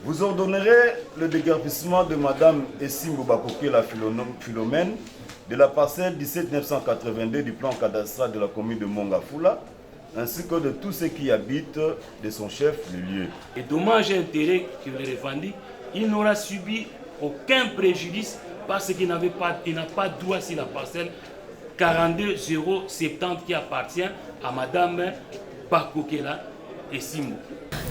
Vous ordonnerez le déguerpissement de Madame Essimbo Bakoké la Philomène de la parcelle 17982 du plan cadastral de la commune de Mongafula, ainsi que de tous ceux qui habitent de son chef-lieu. Et dommage et intérêt que le revendique, il n'aura subi aucun préjudice parce qu'il n'a pas droit sur la parcelle 42,070 qui appartient à Madame Bakokela Essimbo.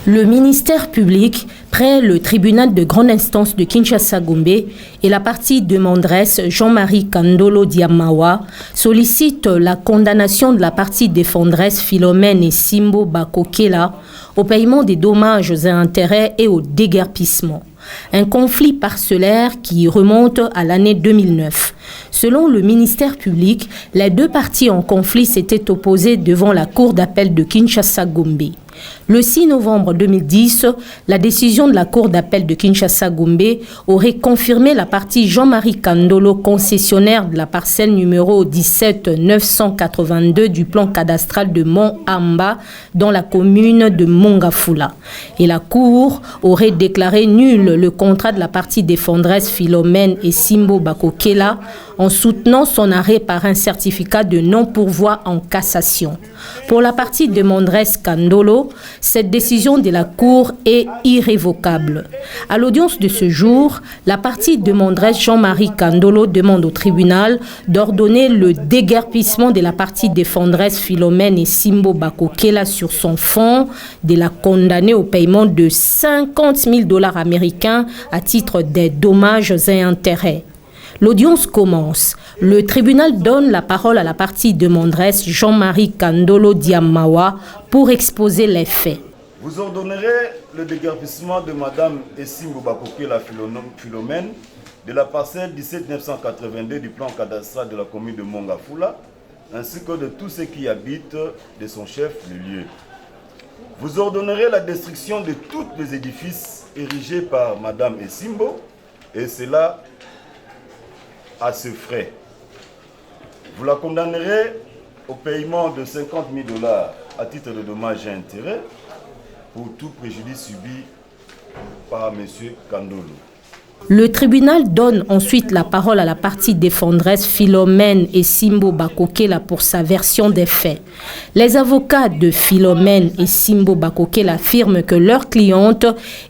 Le ministère public, près le tribunal de grande instance de Kinshasa-Gombe et la partie demanderesse Jean-Marie Kandolo Diamawa sollicitent la condamnation de la partie défendresse Philomène Essimbo Bakokela au paiement des dommages et intérêts et au déguerpissement. Un conflit parcellaire qui remonte à l'année 2009. Selon le ministère public, les deux parties en conflit s'étaient opposées devant la cour d'appel de Kinshasa-Gombe. Le 6 novembre 2010, la décision de la cour d'appel de Kinshasa-Gombe aurait confirmé la partie Jean-Marie Kandolo, concessionnaire de la parcelle numéro 17982 du plan cadastral de Mont-Amba dans la commune de Mongafula. Et la cour aurait déclaré nul le contrat de la partie défendresse Philomène Essimbo Bakokela en soutenant son arrêt par un certificat de non-pourvoi en cassation. Pour la partie demanderesse Kandolo, cette décision de la Cour est irrévocable. À l'audience de ce jour, la partie demanderesse Jean-Marie Kandolo demande au tribunal d'ordonner le déguerpissement de la partie défendresse Philomène Essimbo Bakokela sur son fonds, de la condamner au paiement de 50 000 $ américains à titre des dommages et intérêts. L'audience commence. Le tribunal donne la parole à la partie demanderesse Jean-Marie Kandolo Diamawa pour exposer les faits. Vous ordonnerez le déguerpissement de Madame Essimbo Bakoké la Philomène de la parcelle 17982 du plan cadastral de la commune de Mongafula, ainsi que de tous ceux qui habitent de son chef-lieu. Vous ordonnerez la destruction de tous les édifices érigés par Madame Essimbo, et cela à ce frais. Vous la condamnerez au paiement de 50 000 $ à titre de dommages et intérêts pour tout préjudice subi par M. Kandolo. Le tribunal donne ensuite la parole à la partie défendresse Philomène Essimbo Bakokela pour sa version des faits. Les avocats de Philomène Essimbo Bakokela affirment que leur cliente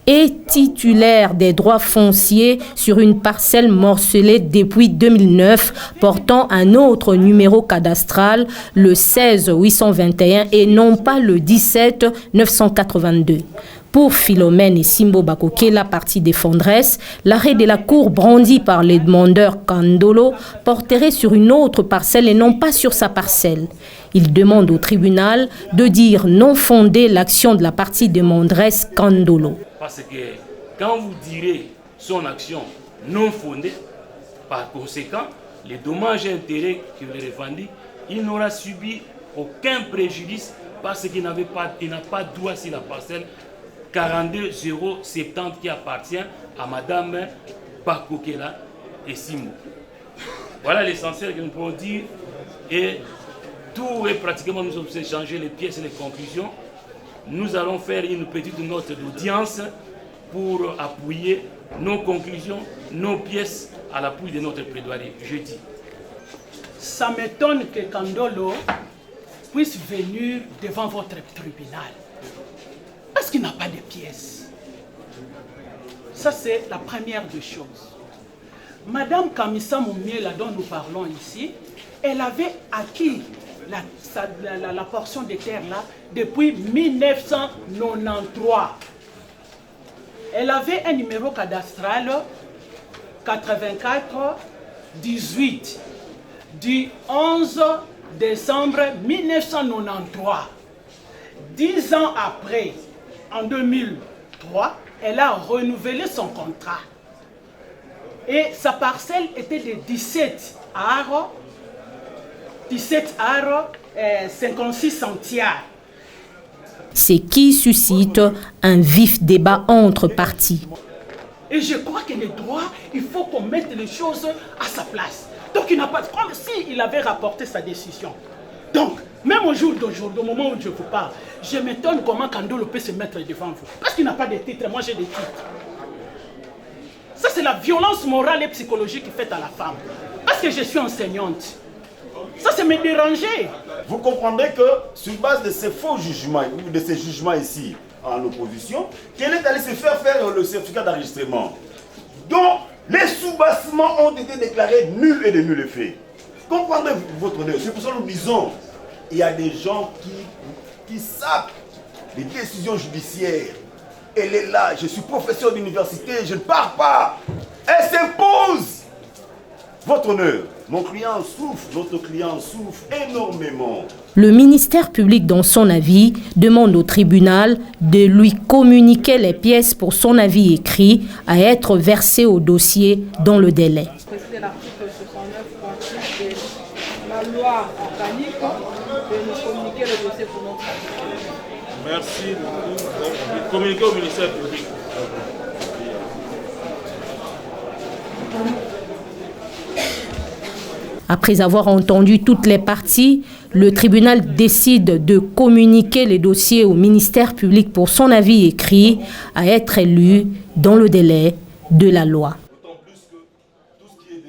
est titulaire des droits fonciers sur une parcelle morcelée depuis 2009 portant un autre numéro cadastral, le 16821 et non pas le 17982. Pour Philomène Essimbo Bakokela, partie défendresse, l'arrêt de la cour brandi par les demandeurs Kandolo porterait sur une autre parcelle et non pas sur sa parcelle. Il demande au tribunal de dire non fondé l'action de la partie demanderesse Kandolo. Parce que quand vous direz son action non fondée, par conséquent, les dommages et intérêts que le revendique, il n'aura subi aucun préjudice parce qu'il n'a pas droit sur la parcelle 42,070 qui appartient à Madame Bakokela Essimbo. Voilà l'essentiel que nous pouvons dire. Et tout est pratiquement, nous avons échangé les pièces et les conclusions. Nous allons faire une petite note d'audience pour appuyer nos conclusions, nos pièces à l'appui de notre plaidoirie. Je dis. Ça m'étonne que Kandolo puisse venir devant votre tribunal. Parce qu'il n'a pas de pièces. Ça, c'est la première des choses. Madame Kamissa Moumiela, dont nous parlons ici, elle avait acquis la portion de terre-là depuis 1993. Elle avait un numéro cadastral 84-18 du 11 décembre 1993. 10 ans après, en 2003, elle a renouvelé son contrat. Et sa parcelle était de 17 arts, 56 centiares. Ce qui suscite un vif débat entre parties. Et je crois que les droits, il faut qu'on mette les choses à sa place. Donc il n'a pas, comme s'il avait rapporté sa décision. Donc, même au jour d'aujourd'hui, au moment où je vous parle, je m'étonne comment Kandolo peut se mettre devant vous. Parce qu'il n'a pas de titre, moi j'ai des titres. Ça, c'est la violence morale et psychologique faite à la femme. Parce que je suis enseignante. Ça, c'est me déranger. Vous comprendrez que, sur base de ces faux jugements, ou de ces jugements ici en opposition, qu'elle est allée se faire le certificat d'enregistrement, dont les sous-bassements ont été déclarés nuls et de nuls effets. Comprendrez votre honneur. C'est pour ça que nous disons, il y a des gens qui sapent les décisions judiciaires. Elle est là, je suis professeur d'université, je ne pars pas. Elle s'impose. Votre honneur, mon client souffre, notre client souffre énormément. Le ministère public, dans son avis, demande au tribunal de lui communiquer les pièces pour son avis écrit à être versé au dossier dans le délai. C'est l'article 69 de la loi organique de nous communiquer le dossier pour notre avis. Merci de communiquer au ministère public. Après avoir entendu toutes les parties, le tribunal décide de communiquer les dossiers au ministère public pour son avis écrit à être lu dans le délai de la loi.